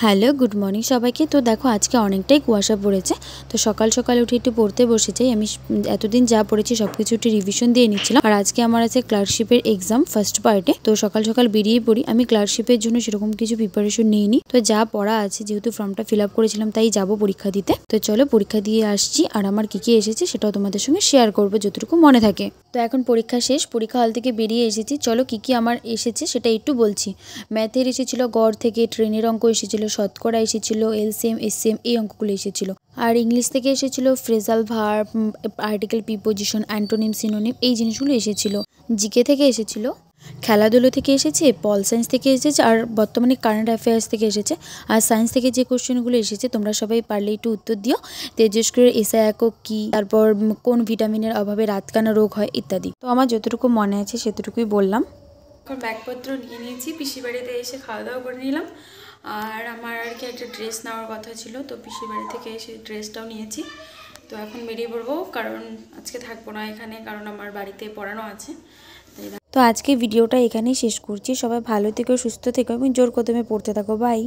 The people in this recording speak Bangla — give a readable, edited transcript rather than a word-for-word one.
হ্যালো গুড মর্নিং সবাইকে। তো দেখো আজকে অনেকটাই কুয়াশা পড়েছে। তো সকাল সকাল উঠে একটু পড়তে বসেছি। আমি এতদিন যা পড়েছি সবকিছু একটু রিভিশন দিয়ে নিচ্ছিলাম। আর আজকে আমার আছে ক্লার্কশিপের এক্সাম ফার্স্ট পার্টে। তো সকাল সকাল বেরিয়ে পড়ি। আমি ক্লার্কশিপের জন্য সেরকম কিছু প্রিপারেশন নিইনি। তো যা পড়া আছে, যেহেতু ফর্মটা ফিল আপ করেছিলাম তাই যাব পরীক্ষা দিতে। তো চলো পরীক্ষা দিয়ে আসছি, আর আমার কি কি এসেছে সেটাও তোমাদের সঙ্গে শেয়ার করবো যতটুকু মনে থাকে। তো এখন পরীক্ষা শেষ, পরীক্ষা হল থেকে বেরিয়ে এসেছি। চলো কি কি আমার এসেছে সেটা একটু বলছি। ম্যাথের এসেছিল গড় থেকে, ট্রেনের অঙ্ক এসেছিল, শতকরা এসেছিল, এলসিএম এসসিএম এই অঙ্কগুলো এসেছিল। আর ইংলিশ থেকে এসেছিল phrasal verb, article preposition, antonym synonym এই জিনিসগুলো এসেছিল। জিকে থেকে এসেছিল, খেলাধুলো থেকে এসেছে, পল সায়েন্স থেকে এসেছে, আর বর্তমানে কারেন্ট অ্যাফেয়ার্স থেকে এসেছে। আর সায়েন্স থেকে যে কোশ্চেনগুলো এসেছে তোমরা সবাই পারলে একটু উত্তর দিও। তেজস্ক্রিয়ের এসআই একক কী, তারপর কোন ভিটামিনের অভাবে রাতকানা রোগ হয় ইত্যাদি। তো আমার যতটুকু মনে আছে সেতটুকুই বললাম। এখন ব্যাগপত্র নিয়ে নিয়েছি, পিসির বাড়িতে এসে খাওয়া দাওয়া করে নিলাম। আর আমার আর কি একটা ড্রেস নেওয়ার কথা ছিল, তো পিসির বাড়ি থেকে এসে ড্রেসটাও নিয়েছি। তো এখন বেরিয়ে পড়বো, কারণ আজকে থাকবো না এখানে, কারণ আমার বাড়িতে পড়ানো আছে। তো আজকে ভিডিওটা এখানেই শেষ করছি। সবাই ভালো থেকো, সুস্থ থেকো এবং জোর কদমে পড়তে থাকো। বাই।